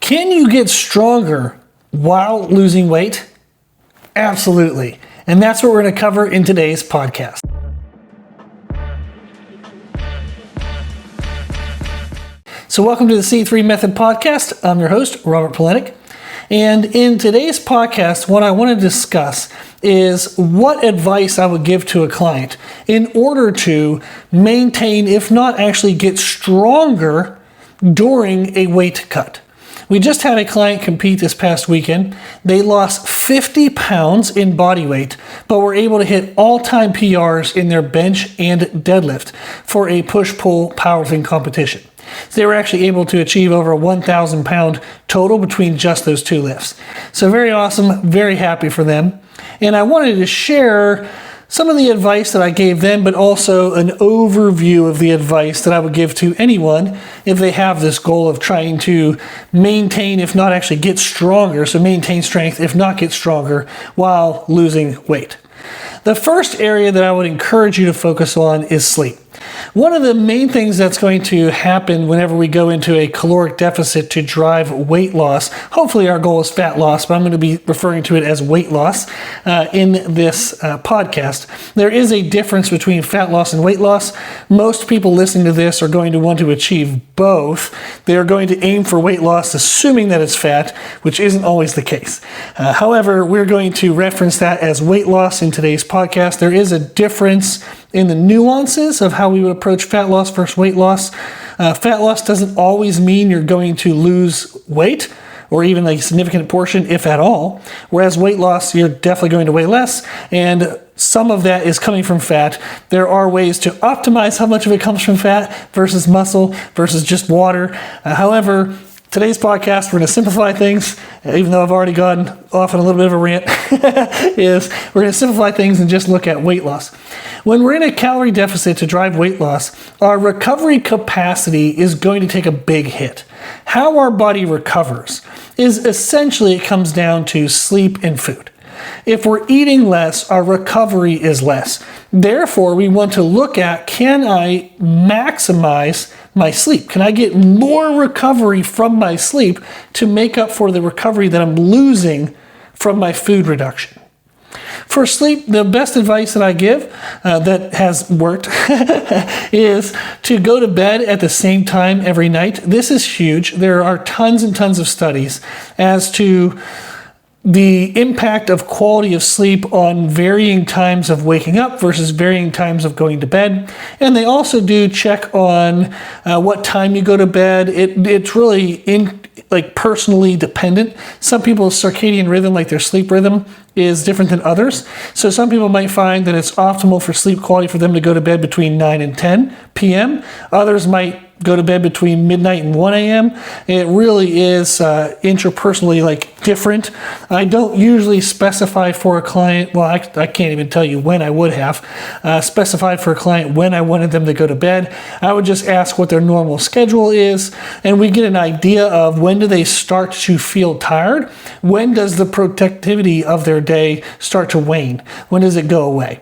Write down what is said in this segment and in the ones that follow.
Can you get stronger while losing weight? Absolutely. And that's what we're going to cover in today's podcast. So welcome to the C3 Method Podcast. I'm your host, Robert Polenic. And in today's podcast, what I want to discuss is what advice I would give to a client in order to maintain, if not actually get stronger during a weight cut. We just had a client compete this past weekend. They lost 50 pounds in body weight, but were able to hit all-time PRs in their bench and deadlift for a push-pull powerlifting competition. So they were actually able to achieve over a 1,000 pound total between just those two lifts. So very awesome, very happy for them. And I wanted to share some of the advice that I gave them, but also an overview of the advice that I would give to anyone if they have this goal of trying to maintain, if not actually get stronger, so maintain strength, if not get stronger, while losing weight. The first area that I would encourage you to focus on is sleep. One of the main things that's going to happen whenever we go into a caloric deficit to drive weight loss, hopefully our goal is fat loss, but I'm going to be referring to it as weight loss in this podcast. There is a difference between fat loss and weight loss. Most people listening to this are going to want to achieve both. They are going to aim for weight loss, assuming that it's fat, which isn't always the case. However, we're going to reference that as weight loss in today's podcast. There is a difference in the nuances of how we would approach fat loss versus weight loss. Fat loss doesn't always mean you're going to lose weight or even a significant portion, if at all. Whereas weight loss, you're definitely going to weigh less, and some of that is coming from fat. There are ways to optimize how much of it comes from fat versus muscle versus just water. However, today's podcast, we're going to simplify things, even though I've already gone off on a little bit of a rant, is we're going to simplify things and just look at weight loss. When we're in a calorie deficit to drive weight loss, our recovery capacity is going to take a big hit. How our body recovers is essentially, it comes down to sleep and food. If we're eating less, our recovery is less. Therefore, we want to look at, can I maximize my sleep? Can I get more recovery from my sleep to make up for the recovery that I'm losing from my food reduction? For sleep, the best advice that I give that has worked is to go to bed at the same time every night. This is huge. There are tons and tons of studies as to the impact of quality of sleep on varying times of waking up versus varying times of going to bed. And they also do check on what time you go to bed. It's really personally dependent. Some people's circadian rhythm, like their sleep rhythm, is different than others. So some people might find that it's optimal for sleep quality for them to go to bed between 9 and 10 p.m. Others might go to bed between midnight and 1 a.m. It really is interpersonally different. I don't usually specify for a client, well, I can't even tell you when I would have specified for a client when I wanted them to go to bed. I would just ask what their normal schedule is, and we get an idea of when do they start to feel tired, when does the productivity of their day start to wane, when does it go away.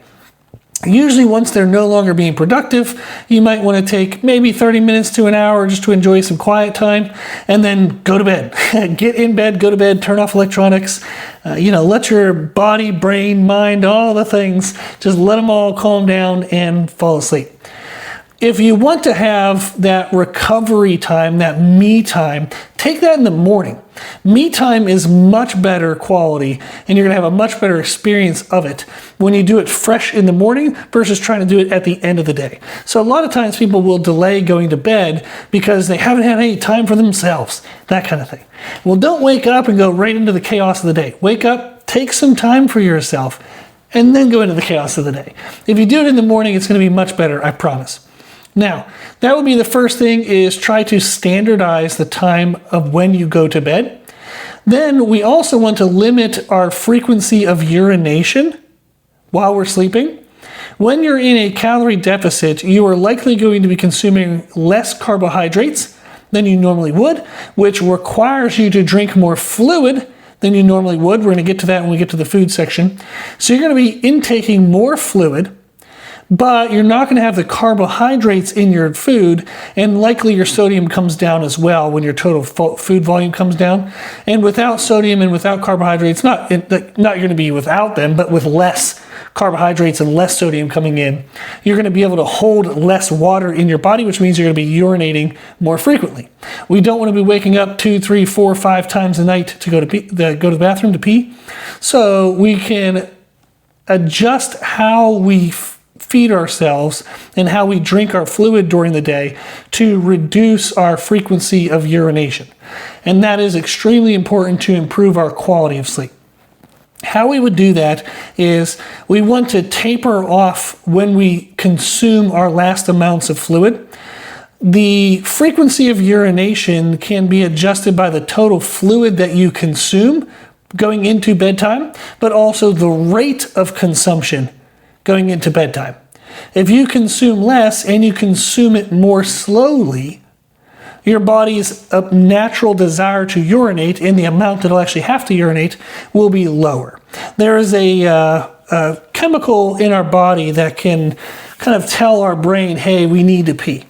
Usually once they're no longer being productive, you might want to take maybe 30 minutes to an hour just to enjoy some quiet time and then go to bed. Get in bed, go to bed, turn off electronics, let your body, brain, mind, all the things, just let them all calm down and fall asleep. If you want to have that recovery time, that me time, take that in the morning. Me time is much better quality, and you're going to have a much better experience of it when you do it fresh in the morning versus trying to do it at the end of the day. So a lot of times people will delay going to bed because they haven't had any time for themselves, that kind of thing. Well, don't wake up and go right into the chaos of the day. Wake up, take some time for yourself, and then go into the chaos of the day. If you do it in the morning, it's going to be much better, I promise. Now, that would be the first thing, is try to standardize the time of when you go to bed. Then we also want to limit our frequency of urination while we're sleeping. When you're in a calorie deficit, you are likely going to be consuming less carbohydrates than you normally would, which requires you to drink more fluid than you normally would. We're going to get to that when we get to the food section. So you're going to be intaking more fluid, but you're not going to have the carbohydrates in your food, and likely your sodium comes down as well when your total food volume comes down. And without sodium and without carbohydrates, not you're going to be without them, but with less carbohydrates and less sodium coming in, you're going to be able to hold less water in your body, which means you're going to be urinating more frequently. We don't want to be waking up 2, 3, 4, 5 times a night to go to the bathroom to pee. So we can adjust how we feed ourselves and how we drink our fluid during the day to reduce our frequency of urination. And that is extremely important to improve our quality of sleep. How we would do that is we want to taper off when we consume our last amounts of fluid. The frequency of urination can be adjusted by the total fluid that you consume going into bedtime, but also the rate of consumption going into bedtime. If you consume less and you consume it more slowly, your body's natural desire to urinate and the amount that it'll actually have to urinate will be lower. There is a chemical in our body that can kind of tell our brain, hey, we need to pee.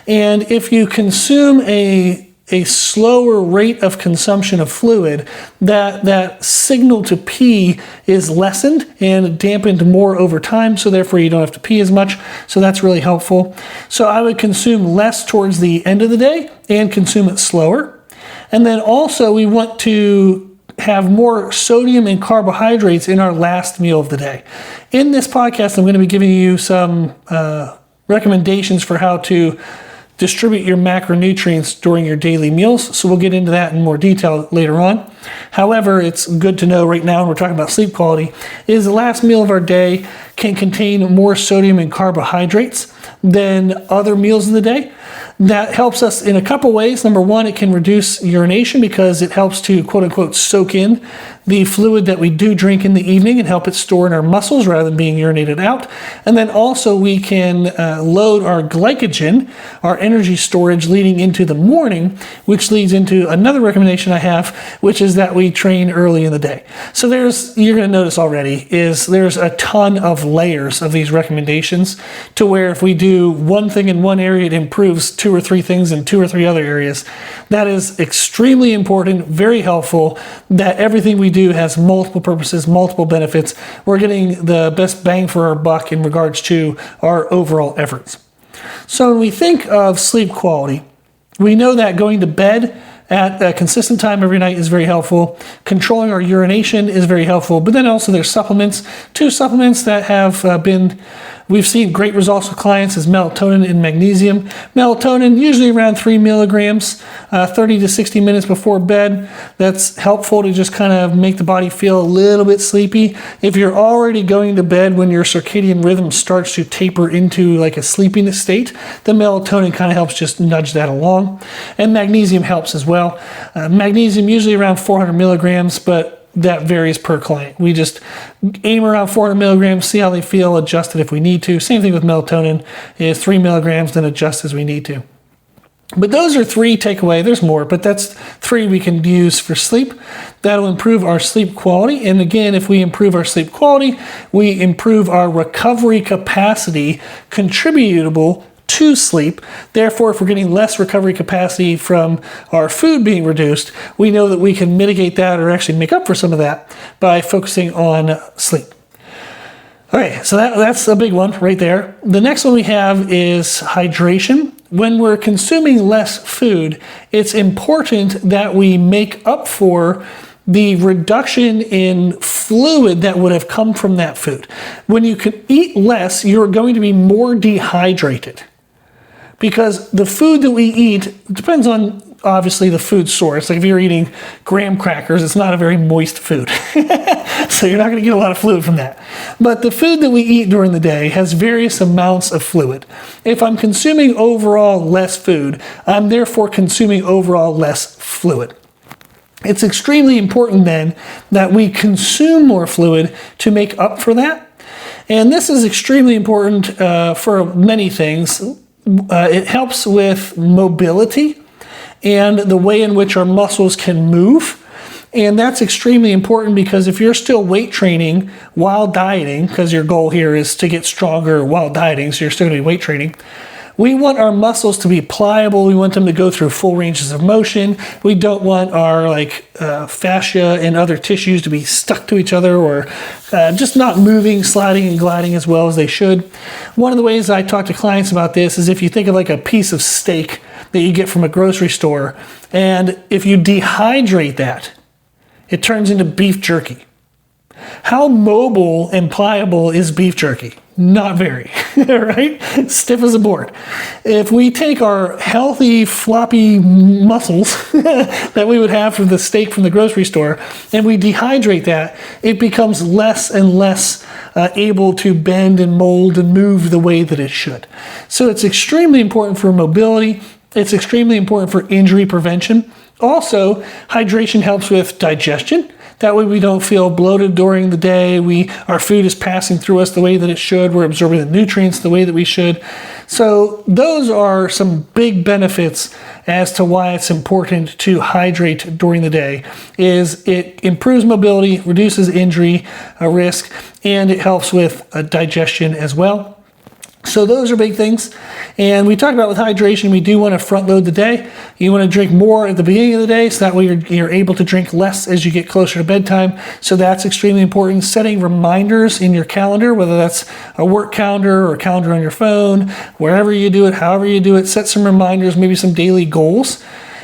And if you consume a slower rate of consumption of fluid, that signal to pee is lessened and dampened more over time, so therefore you don't have to pee as much. So that's really helpful. So I would consume less towards the end of the day and consume it slower. And then also we want to have more sodium and carbohydrates in our last meal of the day. In this podcast, I'm going to be giving you some recommendations for how to distribute your macronutrients during your daily meals. So we'll get into that in more detail later on. However, it's good to know right now, when we're talking about sleep quality, is the last meal of our day can contain more sodium and carbohydrates than other meals of the day. That helps us in a couple ways. Number one, it can reduce urination because it helps to quote unquote soak in the fluid that we do drink in the evening and help it store in our muscles rather than being urinated out. And then also we can load our glycogen, our energy storage leading into the morning, which leads into another recommendation I have, which is that we train early in the day. So you're going to notice already, there's a ton of layers of these recommendations to where if we do one thing in one area, it improves 2 or 3 things in 2 or 3 other areas. That is extremely important, very helpful, that everything we do has multiple purposes, multiple benefits. We're getting the best bang for our buck in regards to our overall efforts. So when we think of sleep quality, we know that going to bed at a consistent time every night is very helpful. Controlling our urination is very helpful. But then also there's supplements. 2 supplements that have we've seen great results with clients is melatonin and magnesium. Melatonin, usually around 3 milligrams, 30 to 60 minutes before bed. That's helpful to just kind of make the body feel a little bit sleepy. If you're already going to bed when your circadian rhythm starts to taper into like a sleepiness state, the melatonin kind of helps just nudge that along. And magnesium helps as well. Magnesium usually around 400 milligrams, but that varies per client. We just aim around 400 milligrams, see how they feel, adjust it if we need to. Same thing with melatonin, is 3 milligrams, then adjust as we need to. But those are 3 takeaway. There's more, but that's 3 we can use for sleep. That'll improve our sleep quality. And again, if we improve our sleep quality, we improve our recovery capacity contributable to sleep. Therefore, if we're getting less recovery capacity from our food being reduced, we know that we can mitigate that or actually make up for some of that by focusing on sleep. All right, so that's a big one right there. The next one we have is hydration. When we're consuming less food, it's important that we make up for the reduction in fluid that would have come from that food. When you can eat less, you're going to be more dehydrated. Because the food that we eat depends on, obviously, the food source. Like if you're eating graham crackers, it's not a very moist food. So you're not going to get a lot of fluid from that. But the food that we eat during the day has various amounts of fluid. If I'm consuming overall less food, I'm therefore consuming overall less fluid. It's extremely important then that we consume more fluid to make up for that. And this is extremely important for many things. It helps with mobility and the way in which our muscles can move. And that's extremely important because if you're still weight training while dieting, because your goal here is to get stronger while dieting, so you're still going to be weight training, we want our muscles to be pliable. We want them to go through full ranges of motion. We don't want our fascia and other tissues to be stuck to each other or just not moving, sliding, and gliding as well as they should. One of the ways I talk to clients about this is if you think of like a piece of steak that you get from a grocery store, and if you dehydrate that, it turns into beef jerky. How mobile and pliable is beef jerky? Not very, right? Stiff as a board. If we take our healthy, floppy muscles that we would have from the steak from the grocery store, and we dehydrate that, it becomes less and less able to bend and mold and move the way that it should. So it's extremely important for mobility. It's extremely important for injury prevention. Also, hydration helps with digestion. That way we don't feel bloated during the day. Our food is passing through us the way that it should. We're absorbing the nutrients the way that we should. So those are some big benefits as to why it's important to hydrate during the day. Is it improves mobility, reduces injury risk, and it helps with digestion as well. So those are big things. And we talked about with hydration, we do want to front load the day. You want to drink more at the beginning of the day, so that way you're able to drink less as you get closer to bedtime. So that's extremely important. Setting reminders in your calendar, whether that's a work calendar or a calendar on your phone, wherever you do it, however you do it, set some reminders, maybe some daily goals.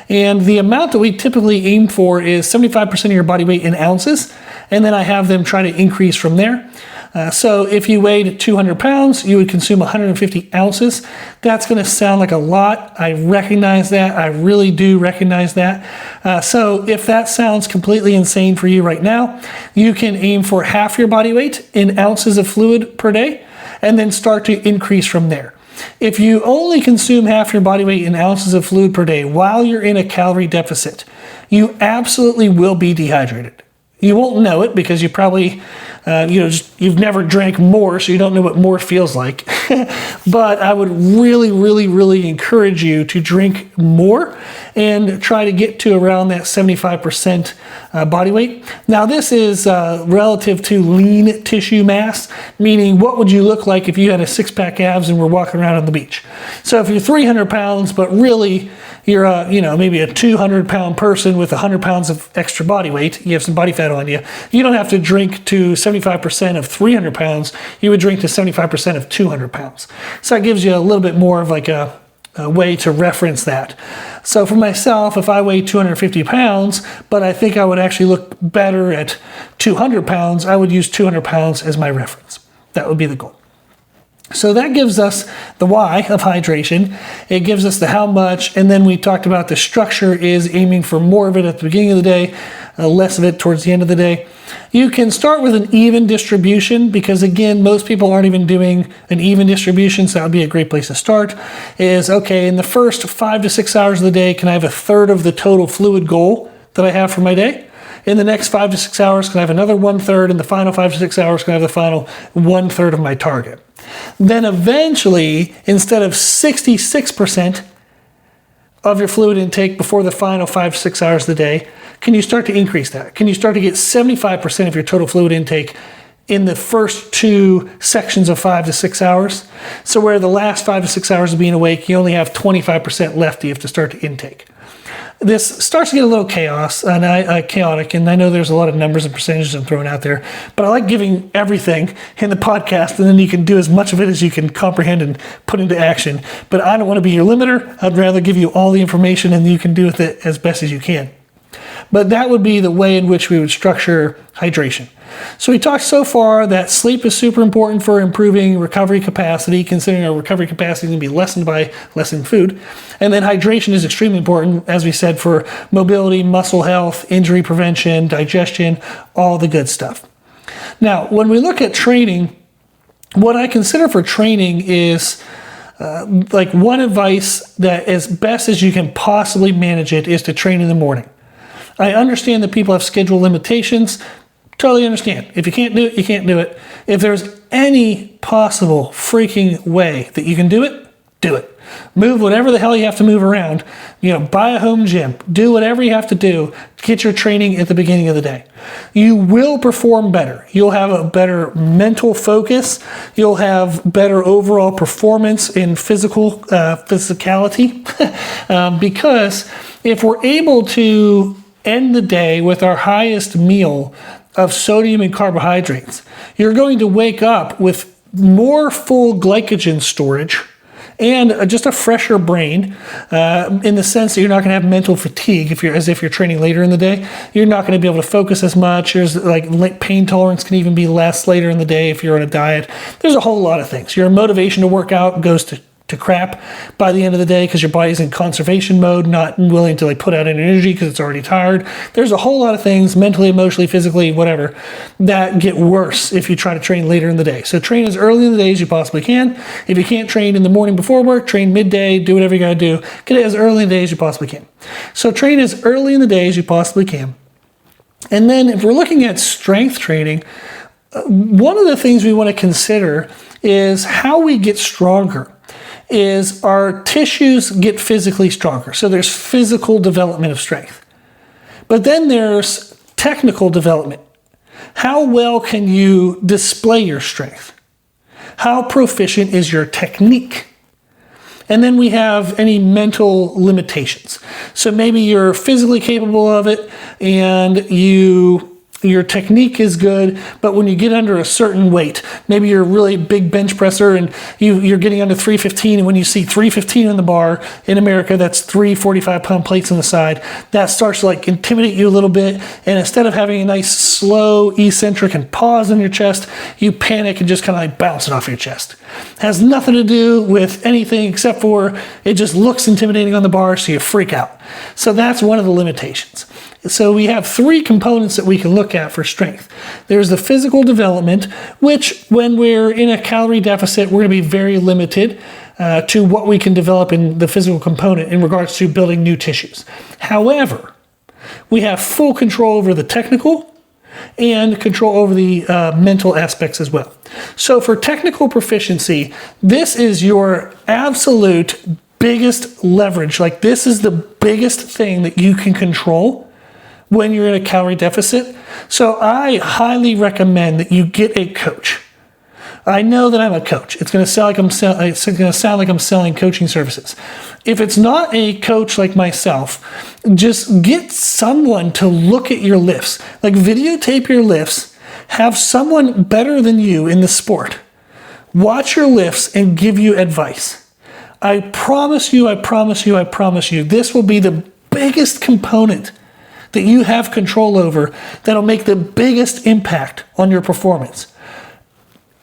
And the amount that we typically aim for is 75% of your body weight in ounces. And then I have them try to increase from there. So if you weighed 200 pounds, you would consume 150 ounces. That's going to sound like a lot. I recognize that. I really do recognize that. So if that sounds completely insane for you right now, you can aim for half your body weight in ounces of fluid per day and then start to increase from there. If you only consume half your body weight in ounces of fluid per day while you're in a calorie deficit, you absolutely will be dehydrated. You won't know it because you probably, you've never drank more, so you don't know what more feels like. But I would really, really, really encourage you to drink more and try to get to around that 75% body weight. Now, this is relative to lean tissue mass, meaning what would you look like if you had a six-pack abs and were walking around on the beach? So if you're 300 pounds, but really you're maybe a 200-pound person with 100 pounds of extra body weight, you have some body fat on you, you don't have to drink to 75% of 300 pounds, you would drink to 75% of 200 pounds. So that gives you a little bit more of like a way to reference that. So for myself, if I weigh 250 pounds, but I think I would actually look better at 200 pounds, I would use 200 pounds as my reference. That would be the goal. So that gives us the why of hydration. It gives us the how much, and then we talked about the structure is aiming for more of it at the beginning of the day, less of it towards the end of the day. You can start with an even distribution because, again, most people aren't even doing an even distribution, so that would be a great place to start. Is, okay, in the first 5 to 6 hours of the day, can I have a third of the total fluid goal that I have for my day? In the next 5 to 6 hours, can I have another 1/3? In the final 5 to 6 hours, can I have the final 1/3 of my target? Then eventually, instead of 66% of your fluid intake before the final 5 to 6 hours of the day, can you start to increase that? Can you start to get 75% of your total fluid intake in the first 2 sections of 5 to 6 hours? So where the last 5 to 6 hours of being awake, you only have 25% left you have to start to intake. This starts to get a little chaotic, and I know there's a lot of numbers and percentages I'm throwing out there, but I like giving everything in the podcast, and then you can do as much of it as you can comprehend and put into action. But I don't want to be your limiter. I'd rather give you all the information, and you can do with it as best as you can. But that would be the way in which we would structure hydration. So we talked so far that sleep is super important for improving recovery capacity, considering our recovery capacity can be lessened by lessening food. And then hydration is extremely important, as we said, for mobility, muscle health, injury prevention, digestion, all the good stuff. Now, when we look at training, what I consider for training is like one advice that as best as you can possibly manage it is to train in the morning. I understand that people have schedule limitations. Totally understand. If you can't do it, you can't do it. If there's any possible freaking way that you can do it, do it. Move whatever the hell you have to move around. Buy a home gym. Do whatever you have to do to get your training at the beginning of the day. You will perform better. You'll have a better mental focus. You'll have better overall performance in physicality. Because if we're able to end the day with our highest meal of sodium and carbohydrates, you're going to wake up with more full glycogen storage and just a fresher brain, in the sense that you're not going to have mental fatigue as if you're training later in the day. You're not going to be able to focus as much. There's pain tolerance can even be less later in the day if you're on a diet. There's a whole lot of things. Your motivation to work out goes to crap by the end of the day because your body's in conservation mode, not willing to put out any energy because it's already tired. There's a whole lot of things, mentally, emotionally, physically, whatever, that get worse if you try to train later in the day. So train as early in the day as you possibly can. If you can't train in the morning before work, train midday, do whatever you gotta do. Get it as early in the day as you possibly can. So train as early in the day as you possibly can. And then if we're looking at strength training, one of the things we want to consider is how we get stronger. Is our tissues get physically stronger. So there's physical development of strength. But then there's technical development. How well can you display your strength? How proficient is your technique? And then we have any mental limitations. So maybe you're physically capable of it and your technique is good, but when you get under a certain weight, maybe you're a really big bench presser and you're getting under 315, and when you see 315 on the bar in America, that's 3 45-pound plates on the side, that starts to intimidate you a little bit, and instead of having a nice slow eccentric and pause in your chest, you panic and just kind of bounce it off your chest. It has nothing to do with anything except for it just looks intimidating on the bar, so you freak out. So that's one of the limitations. So we have 3 components that we can look at for strength. There's the physical development, which when we're in a calorie deficit, we're going to be very limited to what we can develop in the physical component in regards to building new tissues. However, we have full control over the technical and control over the mental aspects as well. So for technical proficiency, this is your absolute biggest leverage. This is the biggest thing that you can control when you're in a calorie deficit. So I highly recommend that you get a coach. I know that I'm a coach. It's going to sound like I'm selling coaching services. If it's not a coach like myself, just get someone to look at your lifts. Videotape your lifts. Have someone better than you in the sport watch your lifts and give you advice. I promise you, this will be the biggest component that you have control over that'll make the biggest impact on your performance.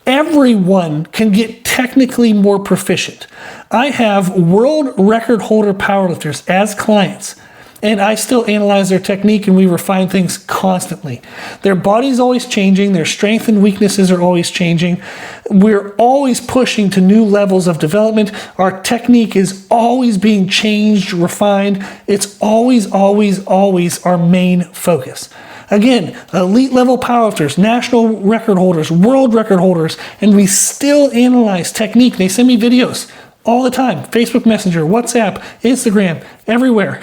Everyone can get technically more proficient. I have world record holder powerlifters as clients, and I still analyze their technique and we refine things constantly. Their body's always changing, their strengths and weaknesses are always changing. We're always pushing to new levels of development. Our technique is always being changed, refined. It's always our main focus. Again, elite level powerlifters, national record holders, world record holders, and we still analyze technique. They send me videos all the time. Facebook Messenger, WhatsApp, Instagram, everywhere.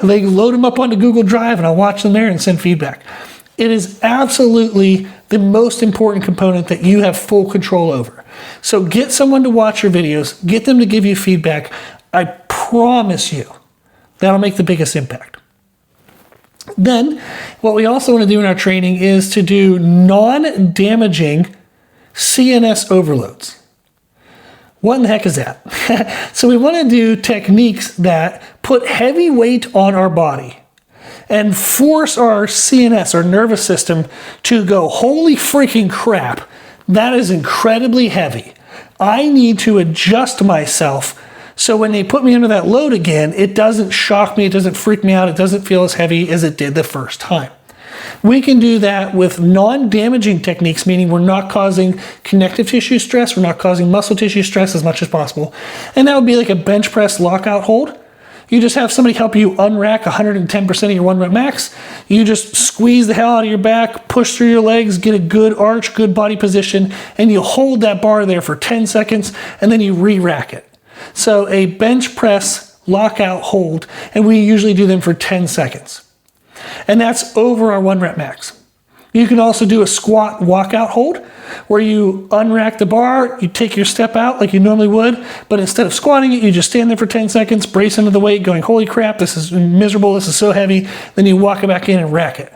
They load them up onto Google Drive and I'll watch them there and send feedback. It is absolutely the most important component that you have full control over. So get someone to watch your videos, get them to give you feedback. I promise you that'll make the biggest impact. Then what we also want to do in our training is to do non-damaging CNS overloads. What in the heck is that? So we want to do techniques that put heavy weight on our body and force our CNS, our nervous system, to go, holy freaking crap, that is incredibly heavy. I need to adjust myself so when they put me under that load again, it doesn't shock me, it doesn't freak me out, it doesn't feel as heavy as it did the first time. We can do that with non-damaging techniques, meaning we're not causing connective tissue stress, we're not causing muscle tissue stress as much as possible. And that would be like a bench press lockout hold. You just have somebody help you unrack 110% of your 1 rep max. You just squeeze the hell out of your back, push through your legs, get a good arch, good body position, and you hold that bar there for 10 seconds, and then you re-rack it. So a bench press lockout hold, and we usually do them for 10 seconds. And that's over our 1 rep max. You can also do a squat walkout hold where you unrack the bar, you take your step out like you normally would, but instead of squatting it, you just stand there for 10 seconds, brace into the weight, going, holy crap, this is miserable, this is so heavy. Then you walk it back in and rack it.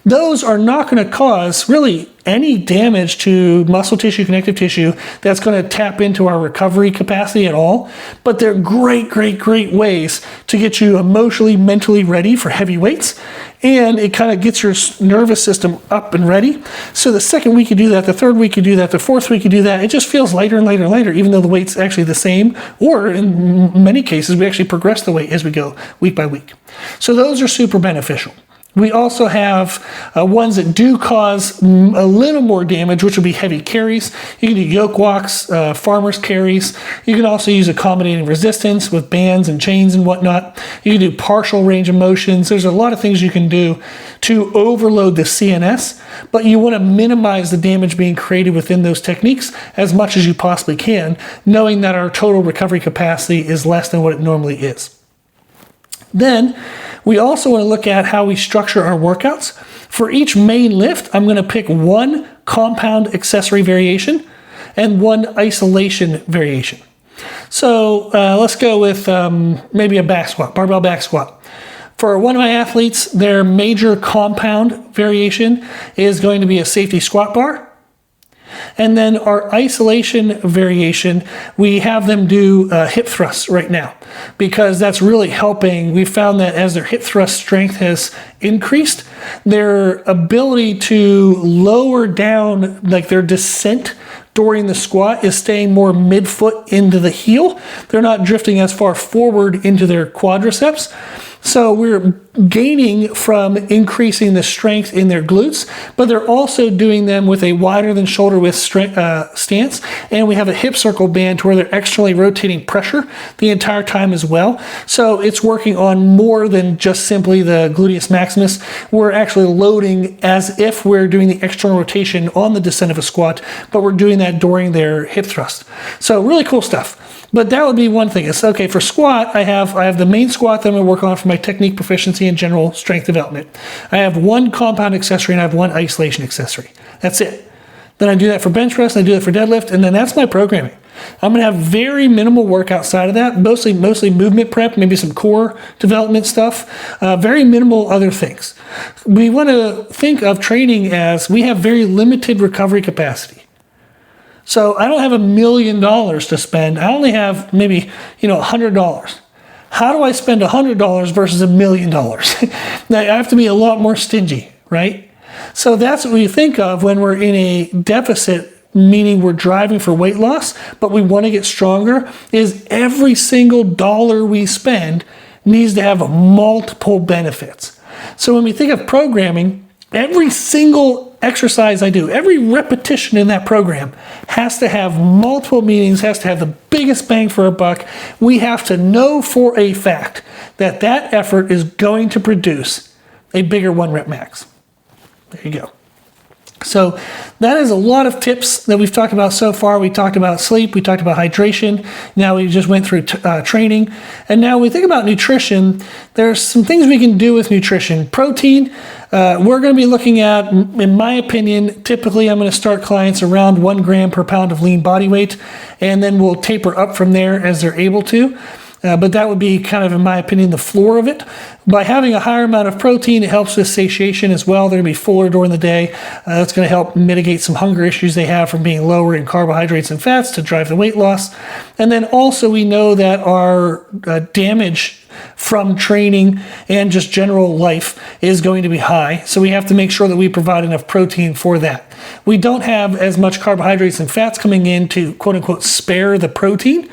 Those are not going to cause really any damage to muscle tissue, connective tissue that's going to tap into our recovery capacity at all. But they're great, great, great ways to get you emotionally, mentally ready for heavy weights. And it kind of gets your nervous system up and ready. So the second week you do that, the third week you do that, the fourth week you do that, it just feels lighter and lighter and lighter, even though the weight's actually the same. Or in many cases, we actually progress the weight as we go week by week. So those are super beneficial. We also have ones that do cause a little more damage, which would be heavy carries. You can do yoke walks, farmer's carries. You can also use accommodating resistance with bands and chains and whatnot. You can do partial range of motions. There's a lot of things you can do to overload the CNS, but you want to minimize the damage being created within those techniques as much as you possibly can, knowing that our total recovery capacity is less than what it normally is. Then we also want to look at how we structure our workouts. For each main lift, I'm going to pick one compound accessory variation and one isolation variation. So let's go with maybe a back squat, barbell back squat. For one of my athletes, their major compound variation is going to be a safety squat bar. And then our isolation variation, we have them do hip thrusts right now because that's really helping. We found that as their hip thrust strength has increased, their ability to lower down, like their descent during the squat is staying more midfoot into the heel. They're not drifting as far forward into their quadriceps. So we're gaining from increasing the strength in their glutes, but they're also doing them with a wider than shoulder width stance. And we have a hip circle band to where they're externally rotating pressure the entire time as well. So it's working on more than just simply the gluteus maximus. We're actually loading as if we're doing the external rotation on the descent of a squat, but we're doing that during their hip thrust. So really cool stuff. But that would be one thing. It's okay for squat. I have the main squat that I'm going to work on for my technique proficiency and general strength development. I have one compound accessory and I have one isolation accessory. That's it. Then I do that for bench press, and I do that for deadlift, and then that's my programming. I'm going to have very minimal work outside of that, mostly movement prep, maybe some core development stuff, very minimal other things. We want to think of training as we have very limited recovery capacity. So I don't have $1 million to spend. I only have maybe, $100. How do I spend $100 versus $1 million? I have to be a lot more stingy, right? So that's what we think of when we're in a deficit, meaning we're driving for weight loss, but we want to get stronger, is every single dollar we spend needs to have multiple benefits. So when we think of programming, every single exercise I do, every repetition in that program has to have multiple meanings, has to have the biggest bang for a buck. We have to know for a fact that that effort is going to produce a bigger 1 rep max. There you go. So that is a lot of tips that we've talked about so far. We talked about sleep, we talked about hydration, now we just went through training. And now when we think about nutrition, there's some things we can do with nutrition. Protein, we're going to be looking at, in my opinion, typically I'm going to start clients around 1 gram per pound of lean body weight, and then we'll taper up from there as they're able to. But that would be kind of, in my opinion, the floor of it. By having a higher amount of protein, it helps with satiation as well. They're going to be fuller during the day. That's going to help mitigate some hunger issues they have from being lower in carbohydrates and fats to drive the weight loss. And then also we know that our damage from training and just general life is going to be high. So we have to make sure that we provide enough protein for that. We don't have as much carbohydrates and fats coming in to quote unquote spare the protein,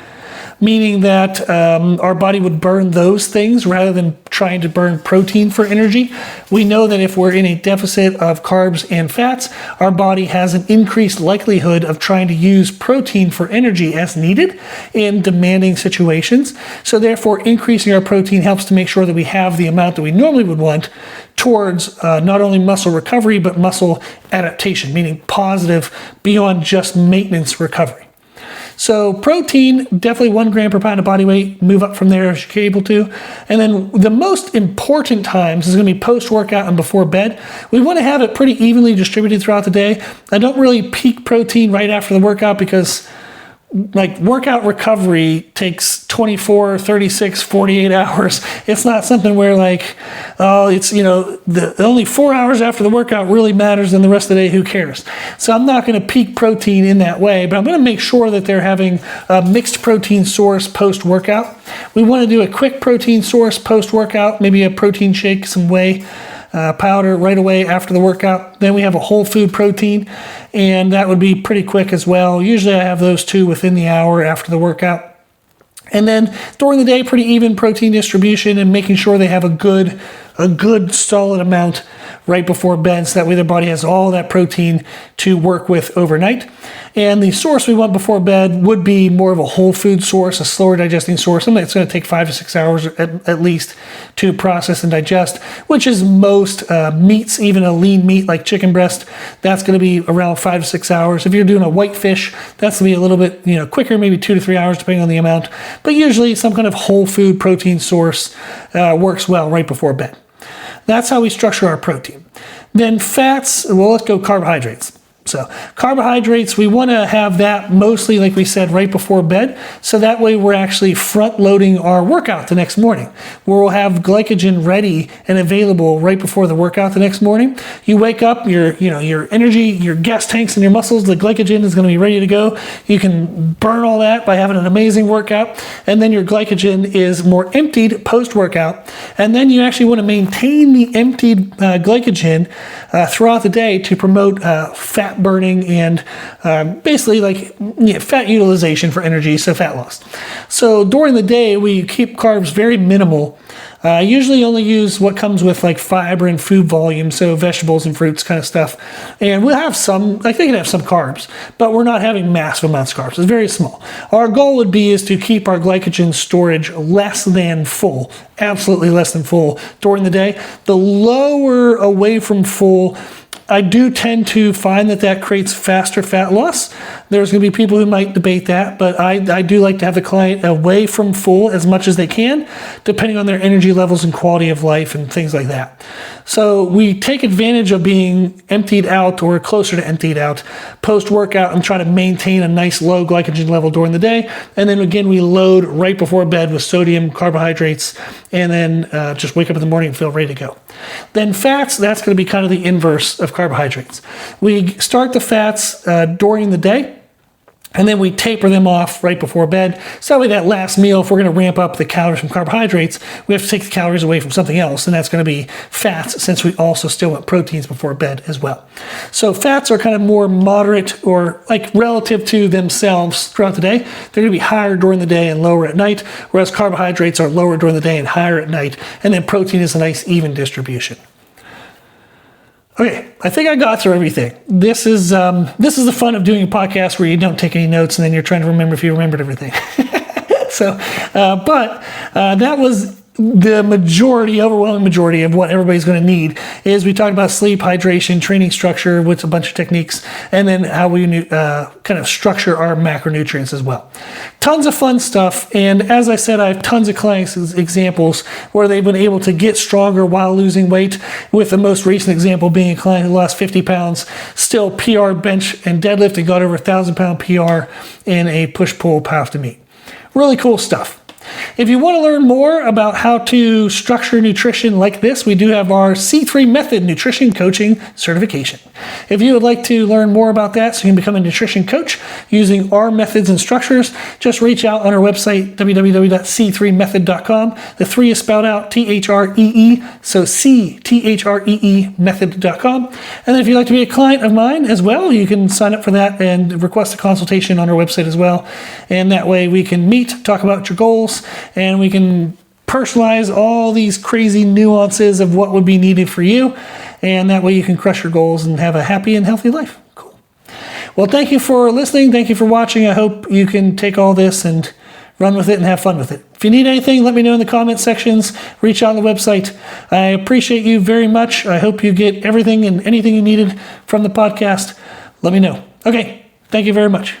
meaning that our body would burn those things rather than trying to burn protein for energy. We know that if we're in a deficit of carbs and fats, our body has an increased likelihood of trying to use protein for energy as needed in demanding situations. So therefore, increasing our protein helps to make sure that we have the amount that we normally would want towards not only muscle recovery, but muscle adaptation, meaning positive beyond just maintenance recovery. So protein, definitely 1 gram per pound of body weight, move up from there as you're able to. And then the most important times is going to be post-workout and before bed. We want to have it pretty evenly distributed throughout the day. I don't really peak protein right after the workout because like workout recovery takes 24, 36, 48 hours. It's not something where like, oh, it's, the only 4 hours after the workout really matters and the rest of the day, who cares? So I'm not going to peak protein in that way, but I'm going to make sure that they're having a mixed protein source post-workout. We want to do a quick protein source post-workout, maybe a protein shake, some whey powder right away after the workout. Then we have a whole food protein, and that would be pretty quick as well. Usually I have those two within the hour after the workout. And then during the day, pretty even protein distribution and making sure they have a good solid amount right before bed, so that way their body has all that protein to work with overnight. And the source we want before bed would be more of a whole food source, a slower digesting source, something that's going to take 5 to 6 hours at least to process and digest, which is most meats, even a lean meat like chicken breast, that's going to be around 5 to 6 hours. If you're doing a white fish, that's going to be a little bit quicker, maybe 2 to 3 hours depending on the amount. But usually some kind of whole food protein source works well right before bed. That's how we structure our protein. Then fats, well, let's go carbohydrates. So carbohydrates, we want to have that mostly, like we said, right before bed. So that way we're actually front loading our workout the next morning, where we'll have glycogen ready and available right before the workout the next morning. You wake up, your energy, your gas tanks in your muscles, the glycogen is going to be ready to go. You can burn all that by having an amazing workout. And then your glycogen is more emptied post-workout. And then you actually want to maintain the emptied glycogen throughout the day to promote fat burning and basically like fat utilization for energy, so fat loss. So during the day, we keep carbs very minimal. Usually only use what comes with like fiber and food volume, so vegetables and fruits kind of stuff. And we'll have some, like they can have some carbs, but we're not having massive amounts of carbs. It's very small. Our goal would be is to keep our glycogen storage less than full, absolutely less than full during the day. The lower away from full, I do tend to find that creates faster fat loss. There's going to be people who might debate that, but I do like to have the client away from full as much as they can, depending on their energy levels and quality of life and things like that. So we take advantage of being emptied out or closer to emptied out post-workout and try to maintain a nice low glycogen level during the day. And then again, we load right before bed with sodium, carbohydrates, and then just wake up in the morning and feel ready to go. Then fats, that's going to be kind of the inverse of carbohydrates. We start the fats during the day, and then we taper them off right before bed. So that way that last meal, if we're going to ramp up the calories from carbohydrates, we have to take the calories away from something else, and that's going to be fats, since we also still want proteins before bed as well. So fats are kind of more moderate, or like relative to themselves throughout the day. They're going to be higher during the day and lower at night, whereas carbohydrates are lower during the day and higher at night, and then protein is a nice even distribution. Okay, I think I got through everything. This is the fun of doing a podcast where you don't take any notes and then you're trying to remember if you remembered everything. That was the overwhelming majority of what everybody's going to need. Is we talked about sleep, hydration, training structure with a bunch of techniques, and then how we kind of structure our macronutrients as well. Tons of fun stuff, and as I said, I have tons of clients' examples where they've been able to get stronger while losing weight, with the most recent example being a client who lost 50 pounds, still PR bench and deadlift, and got over 1,000-pound PR in a push-pull power to meet. Really cool stuff. If you want to learn more about how to structure nutrition like this, we do have our C3 Method Nutrition Coaching Certification. If you would like to learn more about that, so you can become a nutrition coach using our methods and structures, just reach out on our website, www.c3method.com. The 3 is spelled out T-H-R-E-E, so C-T-H-R-E-E method.com. And then if you'd like to be a client of mine as well, you can sign up for that and request a consultation on our website as well. And that way we can meet, talk about your goals, and we can personalize all these crazy nuances of what would be needed for you, and that way you can crush your goals and have a happy and healthy life. Cool. Well, thank you for listening. Thank you for watching. I hope you can take all this and run with it and have fun with it. If you need anything, let me know in the comment sections. Reach out on the website. I appreciate you very much. I hope you get everything and anything you needed from the podcast. Let me know. Okay. Thank you very much.